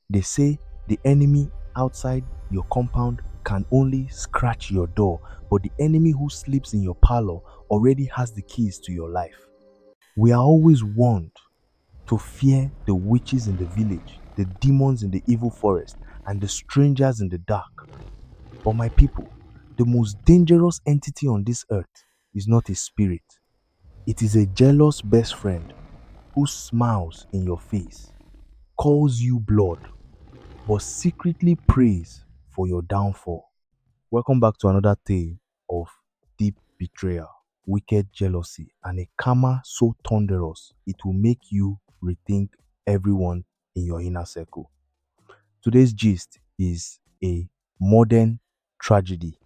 They say the enemy outside your compound can only scratch your door, but the enemy who sleeps in your parlor already has the keys to your life. We are always warned to fear the witches in the village, the demons in the evil forest, and the strangers in the dark. But my people, the most dangerous entity on this earth is not a spirit. It is a jealous best friend who smiles in your face, calls you blood, but secretly prays for your downfall. Welcome back to another tale of deep betrayal, wicked jealousy, and a karma so thunderous it will make you rethink everyone in your inner circle. Today's gist is a modern tragedy.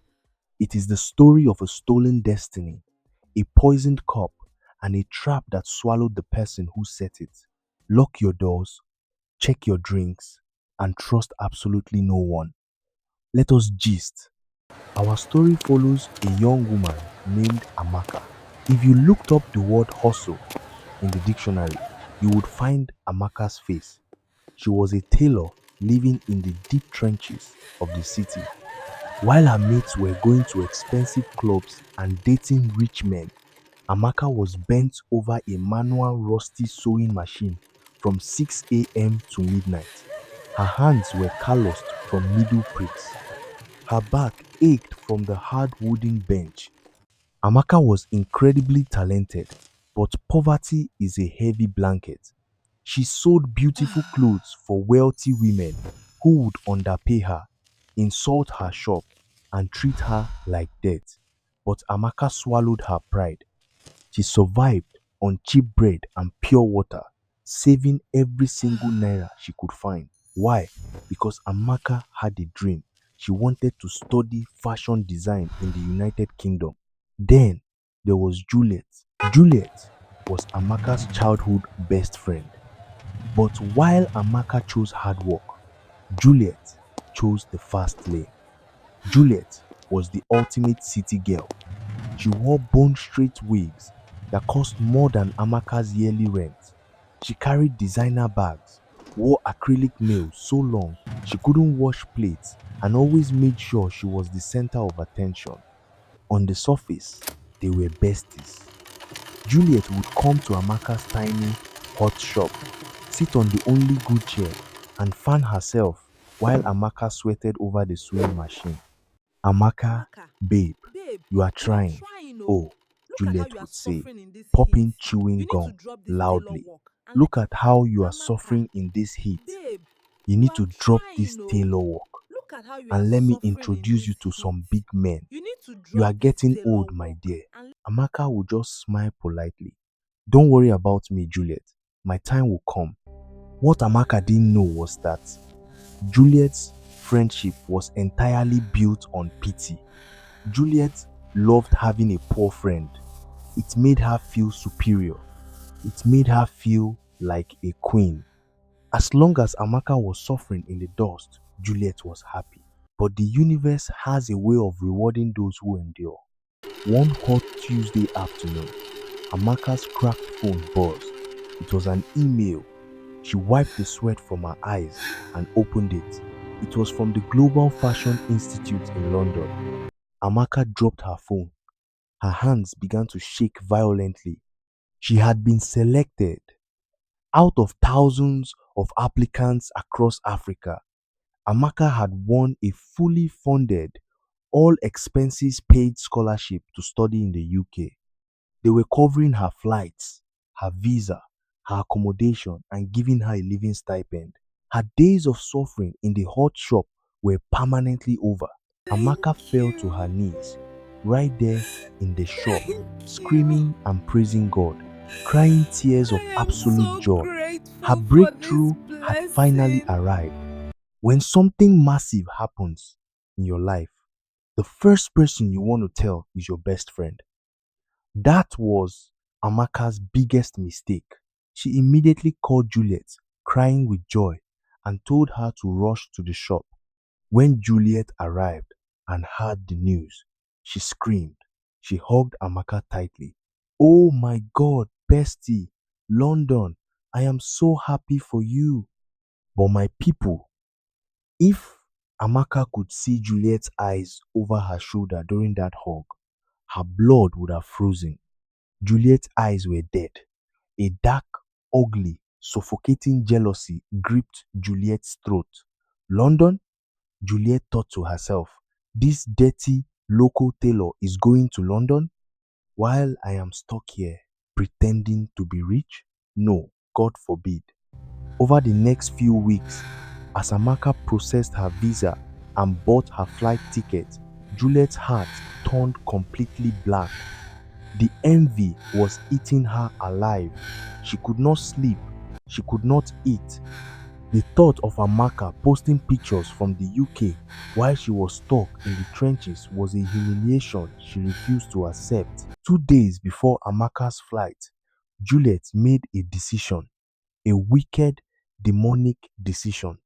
It is the story of a stolen destiny, a poisoned cup, and a trap that swallowed the person who set it. Lock your doors, check your drinks, and trust absolutely no one. Let us gist. Our story follows a young woman named Amaka. If you looked up the word hustle in the dictionary, you would find Amaka's face. She was a tailor living in the deep trenches of the city. While her mates were going to expensive clubs and dating rich men, Amaka was bent over a manual rusty sewing machine from 6 a.m. to midnight. Her hands were calloused from needle pricks. Her back ached from the hard wooden bench. Amaka was incredibly talented, but poverty is a heavy blanket. She sewed beautiful clothes for wealthy women who would underpay her, insult her shop, and treat her like dirt. But Amaka swallowed her pride. She survived on cheap bread and pure water, saving every single naira she could find. Why? Because Amaka had a dream. She wanted to study fashion design in the United Kingdom. Then there was Juliet. Juliet was Amaka's childhood best friend. But while Amaka chose hard work, Juliet chose the fast lane. Juliet was the ultimate city girl. She wore bone straight wigs that cost more than Amaka's yearly rent. She carried designer bags, wore acrylic nails so long she couldn't wash plates, and always made sure she was the center of attention. On the surface, they were besties. Juliet would come to Amaka's tiny, hot shop, sit on the only good chair, and fan herself while Amaka sweated over the sewing machine. Amaka, Amaka, babe, babe, you are you are trying. trying, oh. Oh, Look at how Juliet you are would say, suffering in this heat. popping chewing You need to gum drop this tailor loudly. work. And Look at how you are Amaka, suffering in this heat. babe, You you need are to drop this trying, oh. tailor work. Look at how you are And let me suffering in introduce this you to heat. some big men. You need to You drop are this getting tailor old, my work. dear. And Amaka would just smile politely. Don't worry about me, Juliet. My time will come. What Amaka didn't know was that Juliet's friendship was entirely built on pity. Juliet loved having a poor friend. It made her feel superior. It made her feel like a queen. As long as Amaka was suffering in the dust, Juliet was happy. But the universe has a way of rewarding those who endure. One hot Tuesday afternoon, Amaka's cracked phone buzzed. It was an email. She wiped the sweat from her eyes and opened it. It was from the Global Fashion Institute in London. Amaka dropped her phone. Her hands began to shake violently. She had been selected out of thousands of applicants across Africa. Amaka had won a fully funded, all expenses paid scholarship to study in the UK. They were covering her flights, her visa, her accommodation, and giving her a living stipend. Her days of suffering in the hot shop were permanently over. Amaka thank fell to her you. knees, right there in the shop, Thank you. screaming and praising God, crying tears of I am absolute so joy. Her grateful for this breakthrough had finally blessing. arrived. When something massive happens in your life, the first person you want to tell is your best friend. That was Amaka's biggest mistake. She immediately called Juliet, crying with joy, and told her to rush to the shop. When Juliet arrived and heard the news, she screamed. She hugged Amaka tightly. Oh my God, bestie, London, I am so happy for you. But my people, If Amaka could see Juliet's eyes over her shoulder during that hug, her blood would have frozen. Juliet's eyes were dead. A dark, ugly, suffocating jealousy gripped Juliet's throat. London? Juliet thought to herself, this dirty local tailor is going to London while I am stuck here pretending to be rich? No, God forbid. Over the next few weeks, as Amaka processed her visa and bought her flight ticket, Juliet's heart turned completely black. The envy was eating her alive. She could not sleep. She could not eat. The thought of Amaka posting pictures from the UK while she was stuck in the trenches was a humiliation she refused to accept. 2 days before Amaka's flight, Juliet made a decision, a wicked, demonic decision.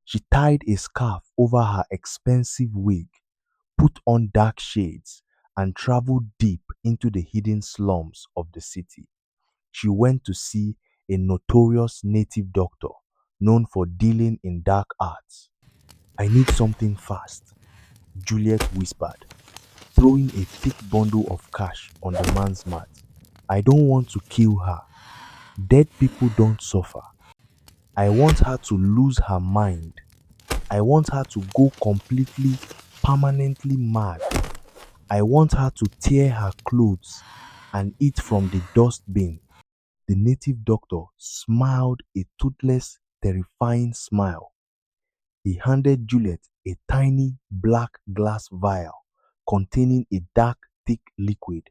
She tied a scarf over her expensive wig, put on dark shades, and traveled deep into the hidden slums of the city. She went to see a notorious native doctor known for dealing in dark arts. I need something fast, Juliet whispered, throwing a thick bundle of cash on the man's mat. I don't want to kill her. Dead people don't suffer. I want her to lose her mind. I want her to go completely, permanently mad. I want her to tear her clothes and eat from the dustbin. The native doctor smiled a toothless, terrifying smile. He handed Juliet a tiny black glass vial containing a dark, thick liquid.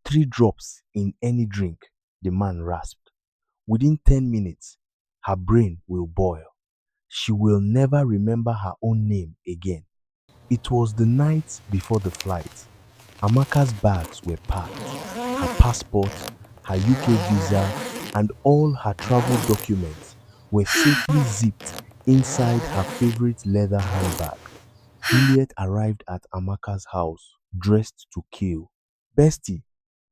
3 drops in any drink, the man rasped. Within 10 minutes, her brain will boil. She will never remember her own name again. It was the night before the flight. Amaka's bags were packed. Her passport, her UK visa, and all her travel documents were safely zipped inside her favorite leather handbag. Juliet arrived at Amaka's house, dressed to kill. Bestie,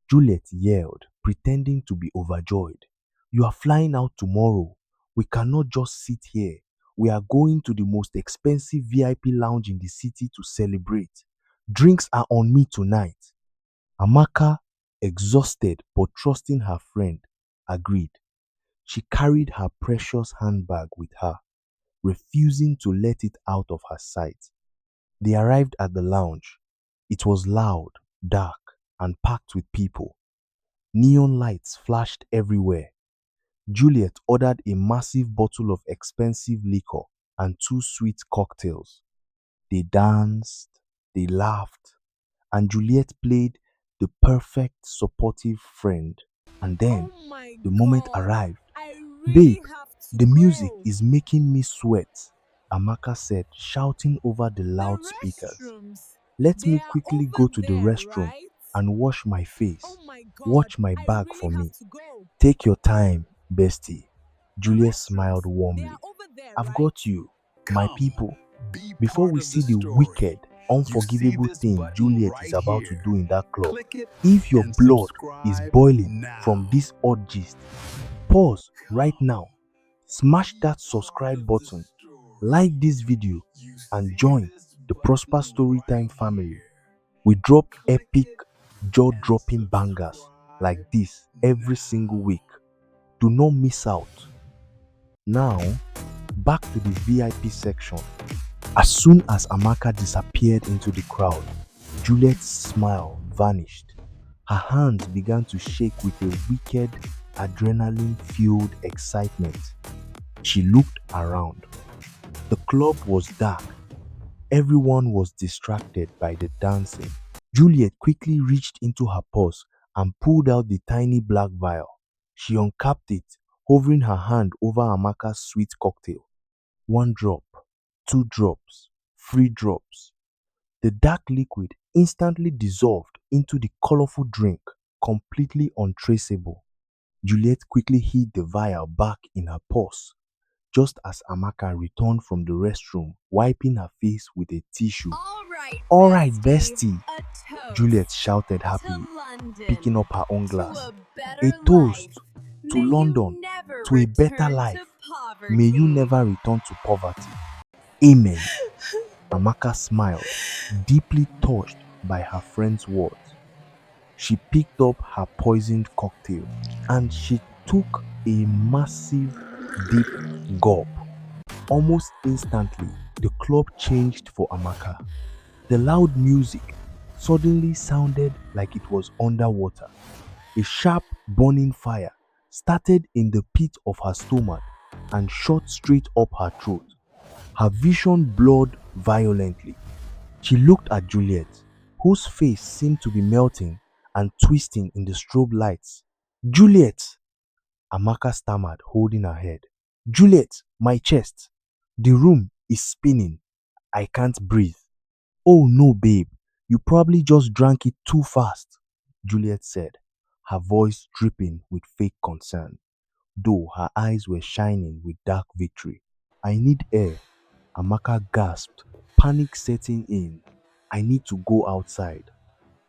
Juliet yelled, pretending to be overjoyed. You are flying out tomorrow. We cannot just sit here. We are going to the most expensive VIP lounge in the city to celebrate. Drinks are on me tonight. Amaka, exhausted but trusting her friend, agreed. She carried her precious handbag with her, refusing to let it out of her sight. They arrived at the lounge. It was loud, dark, and packed with people. Neon lights flashed everywhere. Juliet ordered a massive bottle of expensive liquor and 2 sweet cocktails. They danced, they laughed, and Juliet played the perfect supportive friend. And then Oh my the moment god. arrived. I Babe, really have to the music go. is making me sweat, Amaka said, shouting over the The loudspeakers. restrooms, Let they me are quickly go over to the there, restroom right? and wash my Oh face. my god. Watch my I bag really for have me. to go. Take your time, bestie. The Juliet restrooms, smiled they are warmly. over there, I've right? got you, my Come, people. be Before part we of the see the story. wicked, You see unforgivable this thing button Juliet is right about to here. do in that club, Click it if your and blood is subscribe boiling from now. this odd gist, pause right Come, now. Smash be that part subscribe of the button, story. like this video, You and see join this the Prosper button Storytime right family. here. We drop Click epic, it jaw and dropping bangers like subscribe this every single now. week. Do not miss out. Now, back to the VIP section. As soon as Amaka disappeared into the crowd, Juliet's smile vanished. Her hands began to shake with a wicked, adrenaline-fueled excitement. She looked around. The club was dark. Everyone was distracted by the dancing. Juliet quickly reached into her purse and pulled out the tiny black vial. She uncapped it, hovering her hand over Amaka's sweet cocktail. 1 drop, 2 drops, 3 drops. The dark liquid instantly dissolved into the colorful drink, completely untraceable. Juliet quickly hid the vial back in her purse, just as Amaka returned from the restroom, wiping her face with a tissue. All right, bestie, A Juliet toast shouted to happily, London, picking up her own to glass. a better A life. toast to May you London, never to a better return to life. May you poverty. never return to poverty. Amen. Amaka smiled, deeply touched by her friend's words. She picked up her poisoned cocktail and she took a massive deep gulp. Almost instantly, the club changed for Amaka. The loud music suddenly sounded like it was underwater. A sharp, burning fire started in the pit of her stomach and shot straight up her throat. Her vision blurred violently. She looked at Juliet, whose face seemed to be melting and twisting in the strobe lights. Juliet! Amaka stammered, holding her head. Juliet, my chest. The room is spinning. I can't breathe. Oh no, babe. You probably just drank it too fast, Juliet said, her voice dripping with fake concern, though her eyes were shining with dark victory. I need air, Amaka gasped, panic setting in. I need to go outside.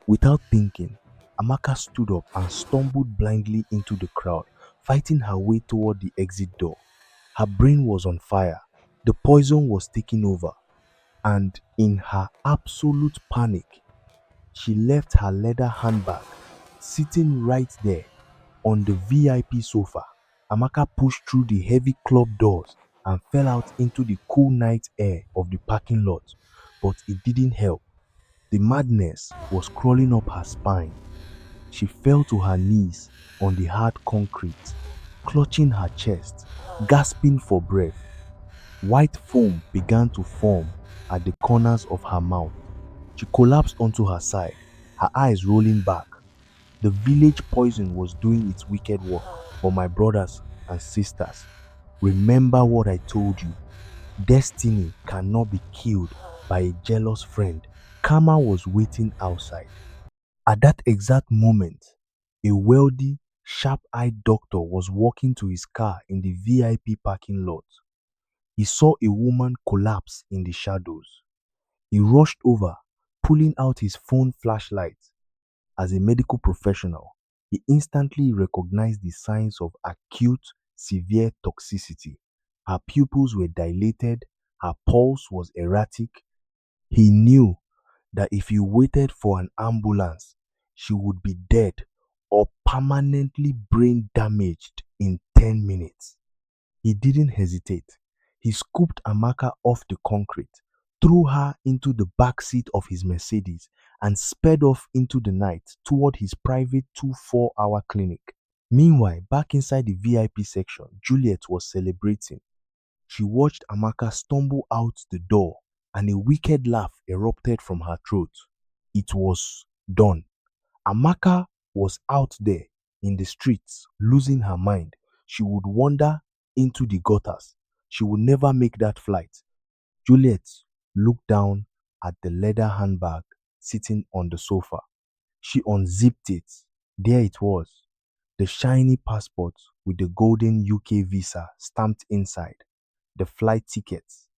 Without thinking, Amaka stood up and stumbled blindly into the crowd, fighting her way toward the exit door. Her brain was on fire. The poison was taking over, and in her absolute panic, she left her leather handbag sitting right there on the VIP sofa. Amaka pushed through the heavy club doors and fell out into the cool night air of the parking lot, but it didn't help. The madness was crawling up her spine. She fell to her knees on the hard concrete, clutching her chest, gasping for breath. White foam began to form at the corners of her mouth. She collapsed onto her side, her eyes rolling back. The village poison was doing its wicked work. But my brothers and sisters, remember what I told you. Destiny cannot be killed by a jealous friend. Karma was waiting outside. At that exact moment, a wealthy, sharp-eyed doctor was walking to his car in the VIP parking lot. He saw a woman collapse in the shadows. He rushed over, pulling out his phone flashlight. As a medical professional, he instantly recognized the signs of acute, severe toxicity. Her pupils were dilated, her pulse was erratic. He knew that if he waited for an ambulance, she would be dead or permanently brain damaged in 10 minutes. He didn't hesitate. He scooped Amaka off the concrete, threw her into the back seat of his Mercedes, and sped off into the night toward his private 24-hour clinic. Meanwhile, back inside the VIP section, Juliet was celebrating. She watched Amaka stumble out the door, and a wicked laugh erupted from her throat. It was done. Amaka was out there in the streets, losing her mind. She would wander into the gutters. She would never make that flight. Juliet looked down at the leather handbag sitting on the sofa. She unzipped it. There it was, the shiny passport with the golden UK visa stamped inside, the flight tickets,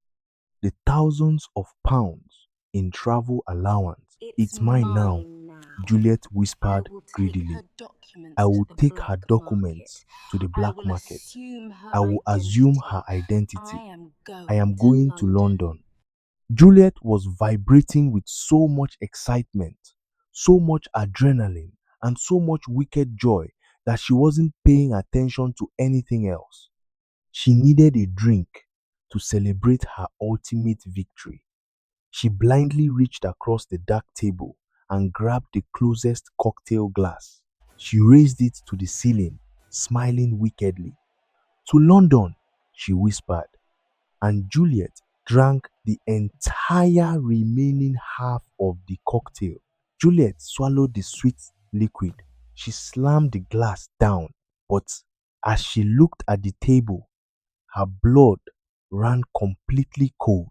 the thousands of pounds in travel allowance. It's It's mine now, mine now. Juliet I whispered will take her greedily. I documents to will the take her black market. documents to the I black will market. assume her I will assume her identity. I identity. am I going am to going to London. London. Juliet was vibrating with so much excitement, so much adrenaline, and so much wicked joy that she wasn't paying attention to anything else. She needed a drink to celebrate her ultimate victory. She blindly reached across the dark table and grabbed the closest cocktail glass. She raised it to the ceiling, smiling wickedly. To London, she whispered, and Juliet drank the entire remaining half of the cocktail. Juliet swallowed the sweet liquid. She slammed the glass down, but as she looked at the table, her blood ran completely cold.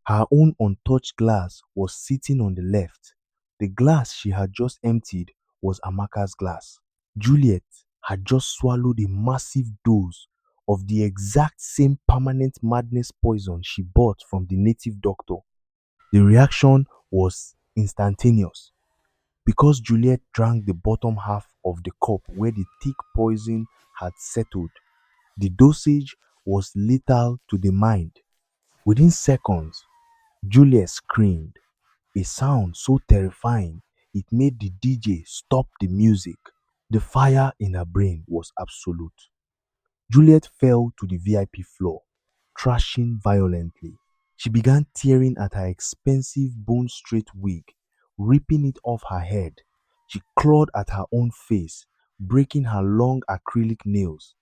Her own untouched glass was sitting on the left. The glass she had just emptied was Amaka's glass. Juliet had just swallowed a massive dose of the exact same permanent madness poison she bought from the native doctor. The reaction was instantaneous. Because Juliet drank the bottom half of the cup where the thick poison had settled, the dosage was lethal to the mind. Within seconds, Juliet screamed, a sound so terrifying it made the DJ stop the music. The fire in her brain was absolute. Juliet fell to the VIP floor, thrashing violently. She began tearing at her expensive bone straight wig, ripping it off her head. She clawed at her own face, breaking her long acrylic nails.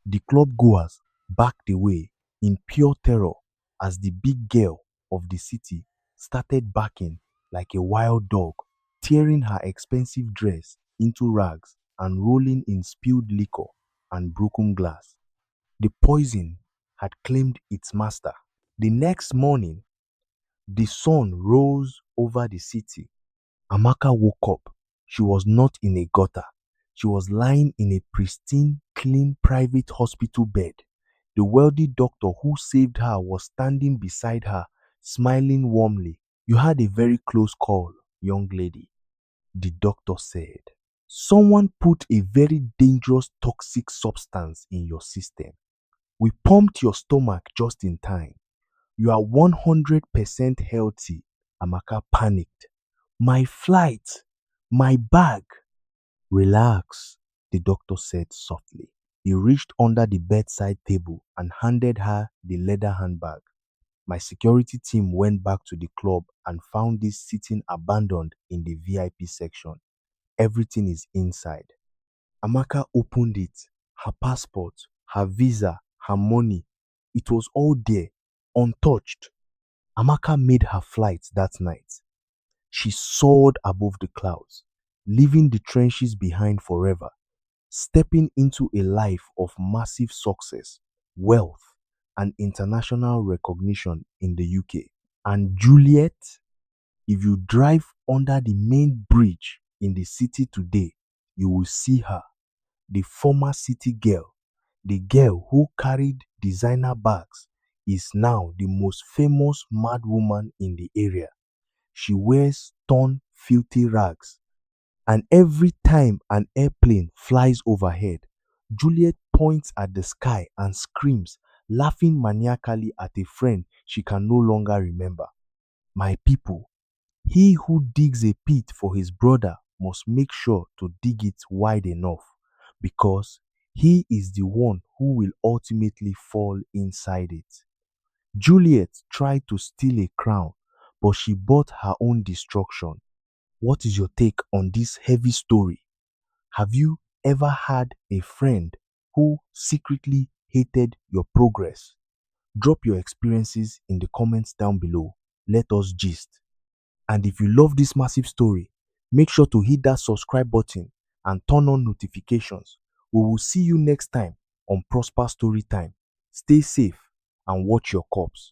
The club goers backed away in pure terror as the big girl of the city started barking like a wild dog, tearing her expensive dress into rags and rolling in spilled liquor and broken glass. The poison had claimed its master. The next morning, the sun rose over the city. Amaka woke up. She was not in a gutter. She was lying in a pristine, clean private hospital bed. The wealthy doctor who saved her was standing beside her, smiling warmly. You had a very close call, young lady, the doctor said. Someone put a very dangerous toxic substance in your system. We pumped your stomach just in time. You are 100% healthy. Amaka panicked. My flight, my bag. Relax, the doctor said softly. He reached under the bedside table and handed her the leather handbag. My security team went back to the club and found this sitting abandoned in the VIP section. Everything is inside. Amaka opened it. Her passport, her visa, her money. It was all there, untouched. Amaka made her flight that night. She soared above the clouds, leaving the trenches behind forever, stepping into a life of massive success, wealth, and international recognition in the UK. And Juliet, if you drive under the main bridge in the city today, you will see her, the former city girl, the girl who carried designer bags, is now the most famous mad woman in the area. She wears torn, filthy rags, and every time an airplane flies overhead, Juliet points at the sky and screams, laughing maniacally at a friend she can no longer remember. My people, he who digs a pit for his brother must make sure to dig it wide enough, because he is the one who will ultimately fall inside it. Juliet tried to steal a crown, but she bought her own destruction. What is your take on this heavy story? Have you ever had a friend who secretly hated your progress? Drop your experiences in the comments down below. Let us gist. And if you love this massive story, make sure to hit that subscribe button and turn on notifications. We will see you next time on Prosper Story Time. Stay safe and watch your corpse.